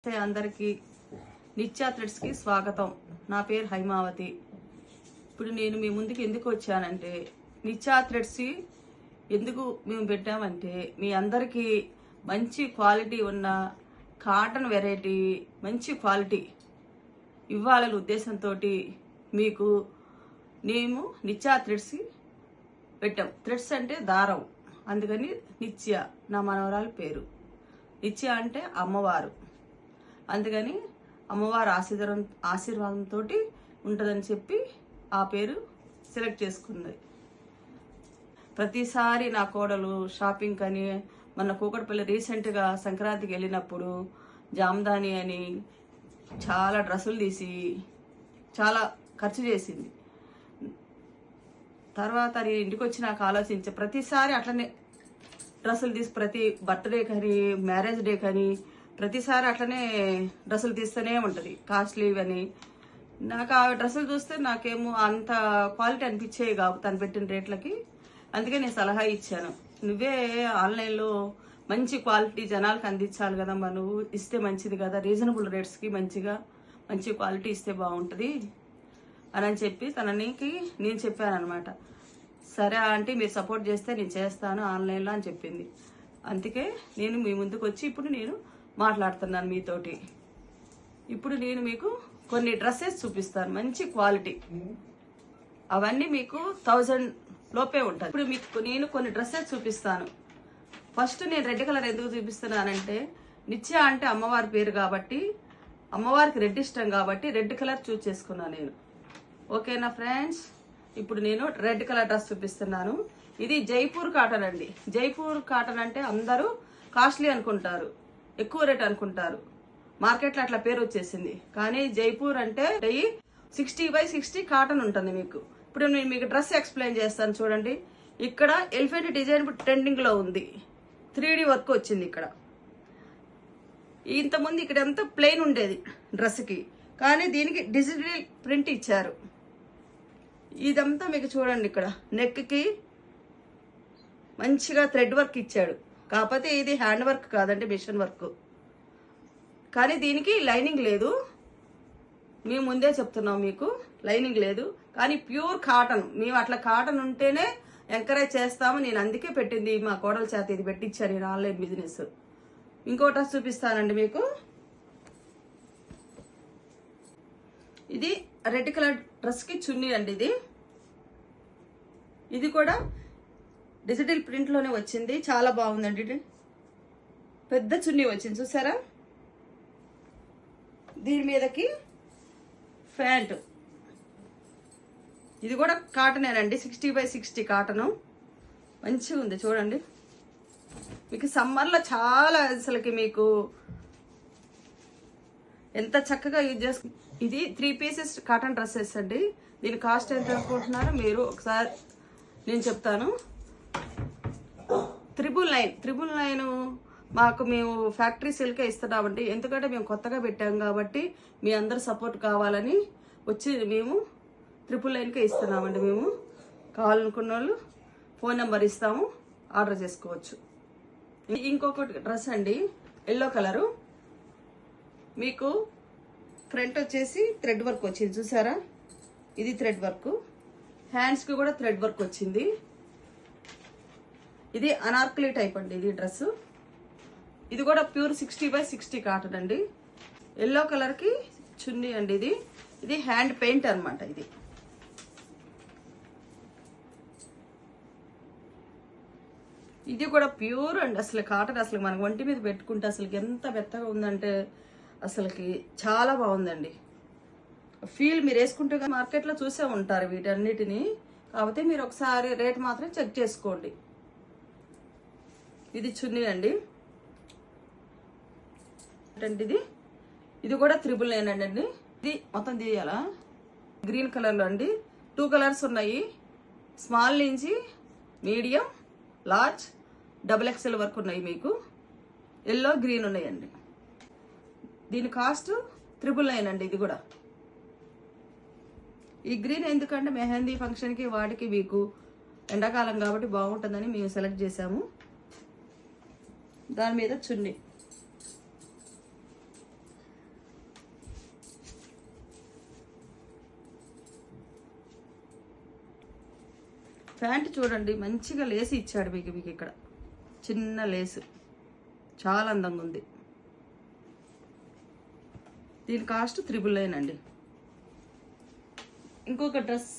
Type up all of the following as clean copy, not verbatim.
అందరికీ నిత్యా థ్రెడ్స్కి స్వాగతం. నా పేరు హైమావతి. ఇప్పుడు నేను మీ ముందుకు ఎందుకు వచ్చానంటే, నిత్యా థ్రెడ్స్ ఎందుకు మేము పెట్టామంటే, మీ అందరికీ మంచి క్వాలిటీ ఉన్న కాటన్ వెరైటీ మంచి క్వాలిటీ ఇవ్వాలనే ఉద్దేశంతో మీకు మేము నిత్యా థ్రెడ్స్ పెట్టాం. థ్రెడ్స్ అంటే దారం, అందుకని నిత్య నా మనవరాలి పేరు. నిత్య అంటే అమ్మవారు, అందుకని అమ్మవారి ఆశీర్వాదంతో ఉంటుందని చెప్పి ఆ పేరు సెలెక్ట్ చేసుకున్నది. ప్రతిసారి నా కోడలు షాపింగ్ అని, మన కూకట్పల్లి రీసెంట్గా సంక్రాంతికి వెళ్ళినప్పుడు జామ్దాని అని చాలా డ్రెస్సులు తీసి చాలా ఖర్చు చేసింది. తర్వాత నేను ఇంటికి వచ్చి నాకు ఆలోచించే ప్రతిసారి అట్లనే డ్రెస్సులు తీసి, ప్రతి బర్త్డే కానీ మ్యారేజ్ డే కానీ ప్రతిసారి అట్లనే డ్రెస్సులు తీస్తూనే ఉంటుంది, కాస్ట్లీ అని. నాకు ఆ డ్రెస్సులు చూస్తే నాకేమో అంత క్వాలిటీ అనిపించేవి కావు తను పెట్టిన రేట్లకి. అందుకే నేను సలహా ఇచ్చాను, నువ్వే ఆన్లైన్లో మంచి క్వాలిటీ జనాలకు అందించాలి కదమ్మా, నువ్వు ఇస్తే మంచిది కదా, రీజనబుల్ రేట్స్కి మంచి క్వాలిటీ ఇస్తే బాగుంటుంది అని చెప్పి తనకి నేను చెప్పాను అనమాట. సరే ఆంటీ, మీరు సపోర్ట్ చేస్తే నేను చేస్తాను ఆన్లైన్లో అని చెప్పింది. అందుకే నేను మీ ముందుకు వచ్చి ఇప్పుడు నేను మాట్లాడుతున్నాను మీతోటి. ఇప్పుడు నేను మీకు కొన్ని డ్రెస్సెస్ చూపిస్తాను మంచి క్వాలిటీ, అవన్నీ మీకు 1000 లోపే ఉంటాయి. ఇప్పుడు మీకు నేను కొన్ని డ్రెస్సెస్ చూపిస్తాను. ఫస్ట్ నేను రెడ్ కలర్ ఎందుకు చూపిస్తున్నానంటే, నిత్య అంటే అమ్మవారి పేరు కాబట్టి, అమ్మవారికి రెడ్ ఇష్టం కాబట్టి రెడ్ కలర్ చూస్ చేసుకున్నాను నేను. ఓకేనా ఫ్రెండ్స్? ఇప్పుడు నేను రెడ్ కలర్ డ్రెస్ చూపిస్తున్నాను. ఇది జైపూర్ కాటన్ అండి. జైపూర్ కాటన్ అంటే అందరూ కాస్ట్లీ అనుకుంటారు, ఎక్కువ రేట్ అనుకుంటారు, మార్కెట్లో అట్లా పేరు వచ్చేసింది. కానీ జైపూర్ అంటే 60/60 కాటన్ ఉంటుంది మీకు. ఇప్పుడు నేను మీకు డ్రెస్ ఎక్స్ప్లెయిన్ చేస్తాను చూడండి. ఇక్కడ ఎలిఫెంట్ డిజైన్ ట్రెండింగ్ లో ఉంది, 3D వర్క్ వచ్చింది ఇక్కడ. ఇంతకుముందు ఇక్కడ అంతా ప్లెయిన్ ఉండేది డ్రెస్కి, కానీ దీనికి డిజిటల్ ప్రింట్ ఇచ్చారు. ఇదంతా మీకు చూడండి, ఇక్కడ నెక్కి మంచిగా థ్రెడ్ వర్క్ ఇచ్చాడు. కాకపోతే ఇది హ్యాండ్ వర్క్ కాదండి, మిషన్ వర్క్. కానీ దీనికి లైనింగ్ లేదు, మేము ముందే చెప్తున్నాం మీకు లైనింగ్ లేదు. కానీ ప్యూర్ కాటన్, మేము అట్లా కాటన్ ఉంటేనే ఎంకరేజ్ చేస్తాము. నేను అందుకే పెట్టింది, మా కోడల చేత ఇది పెట్టించాను నేను ఆన్లైన్ బిజినెస్. ఇంకో డ్రెస్ చూపిస్తానండి మీకు. ఇది రెడ్ కలర్ డ్రెస్కి చున్నీ అండి. ఇది కూడా డిజిటల్ ప్రింట్లోనే వచ్చింది, చాలా బాగుందండి. పెద్ద చున్నీ వచ్చింది చూసారా. దీని మీదకి ప్యాంటు, ఇది కూడా కాటనేనండి, 60/60 కాటను. మంచిగా ఉంది చూడండి. మీకు సమ్మర్లో చాలా అసలుకి మీకు ఎంత చక్కగా యూజ్ చేసు. ఇది 3 పీసెస్ కాటన్ డ్రెస్సెస్ అండి. దీని కాస్ట్ ఎంత అనుకుంటున్నారో మీరు ఒకసారి నేను చెప్తాను. 999 మాకు మేము ఫ్యాక్టరీ సేల్కే ఇస్తున్నామండి. ఎందుకంటే మేము కొత్తగా పెట్టాం కాబట్టి మీ అందరు సపోర్ట్ కావాలని వచ్చి మేము 999కే ఇస్తున్నామండి. మేము కావాలనుకున్న వాళ్ళు ఫోన్ నెంబర్ ఇస్తాము, ఆర్డర్ చేసుకోవచ్చు. ఇంకొకటి డ్రెస్ అండి, ఎల్లో కలరు. మీకు ఫ్రంట్ వచ్చేసి థ్రెడ్ వర్క్ వచ్చింది చూసారా. ఇది థ్రెడ్ వర్క్, హ్యాండ్స్కి కూడా థ్రెడ్ వర్క్ వచ్చింది. ఇది అనార్కలి టైప్ అండి ఇది డ్రెస్. ఇది కూడా ప్యూర్ 60/60 కాటన్ అండి. ఎల్లో కలర్కి చున్నీ అండి. ఇది హ్యాండ్ పెయింట్ అనమాట. ఇది కూడా ప్యూర్ అండి అసలు కాటన్. అసలు మనకు ఒంటి మీద పెట్టుకుంటే అసలు ఎంత మెత్తగా ఉందంటే అసలుకి చాలా బాగుందండి. ఫీల్ మీరు వేసుకుంటే మార్కెట్లో చూసే ఉంటారు వీటన్నిటిని, కాకపోతే మీరు ఒకసారి రేట్ మాత్రం చెక్ చేసుకోండి. ఇది చున్నీ అండి. ఇది కూడా 999 అండి. ఇది మొత్తం తీయాలా, గ్రీన్ కలర్లో అండి. 2 కలర్స్ ఉన్నాయి, స్మాల్ నుంచి మీడియం, లార్జ్, XXL వరకు ఉన్నాయి మీకు. ఎల్లో గ్రీన్ ఉన్నాయండి. దీని కాస్ట్ 999 అండి. ఇది కూడా ఈ గ్రీన్ ఎందుకంటే మెహందీ ఫంక్షన్కి వాటికి మీకు ఎండాకాలం కాబట్టి బాగుంటుందని మేము సెలెక్ట్ చేసాము. దాని మీద చున్నీ, ప్యాంట్ చూడండి, మంచిగా లేసి ఇచ్చాడు మీకు ఇక్కడ చిన్న లేసు, చాలా అందంగా ఉంది. దీని కాస్ట్ 999 అండి. ఇంకొక డ్రెస్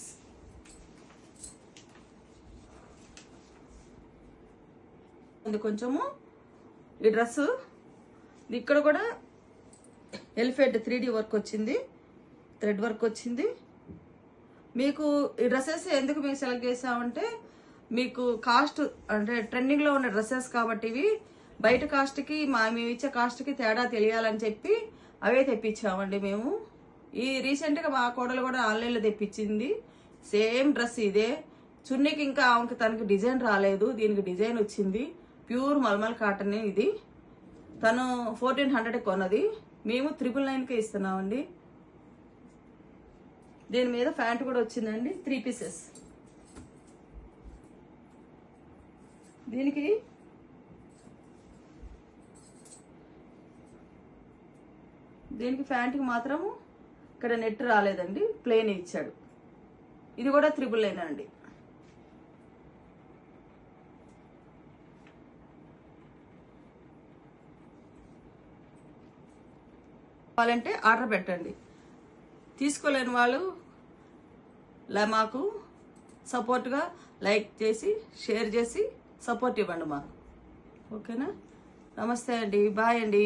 ఉంది కొంచెము. ఈ డ్రెస్ ఇక్కడ కూడా ఎలిఫెంట్ 3D వర్క్ వచ్చింది, థ్రెడ్ వర్క్ వచ్చింది. మీకు ఈ డ్రెస్సెస్ ఎందుకు మేము సెలెక్ట్ చేసామంటే, మీకు కాస్ట్ అంటే ట్రెండింగ్లో ఉన్న డ్రెస్సెస్ కాబట్టి ఇవి బయట కాస్ట్కి మేము ఇచ్చే కాస్ట్కి తేడా తెలియాలని చెప్పి అవే తెప్పించామండి మేము. ఈ రీసెంట్గా మా కోడలు కూడా ఆన్లైన్లో తెప్పించింది సేమ్ డ్రెస్ ఇదే. చున్నీకి ఇంకా ఆమెకి తనకి డిజైన్ రాలేదు, దీనికి డిజైన్ వచ్చింది. ప్యూర్ మల్మల్ కాటన్ ఇది. తను 1400 కొన్నది, మేము 999కే ఇస్తున్నామండి. దీని మీద ప్యాంట్ కూడా వచ్చిందండి, 3 పీసెస్. దీనికి ప్యాంట్కి మాత్రము ఇక్కడ నెట్ రాలేదండి, ప్లెయిన్ ఇచ్చాడు. ఇది కూడా 999 అండి. కావాలంటే ఆర్డర్ పెట్టండి. తీసుకోలేని వాళ్ళు మాకు సపోర్ట్గా లైక్ చేసి షేర్ చేసి సపోర్ట్ ఇవ్వండి మాకు. ఓకేనా? నమస్తే అండి, బాయ్ అండి.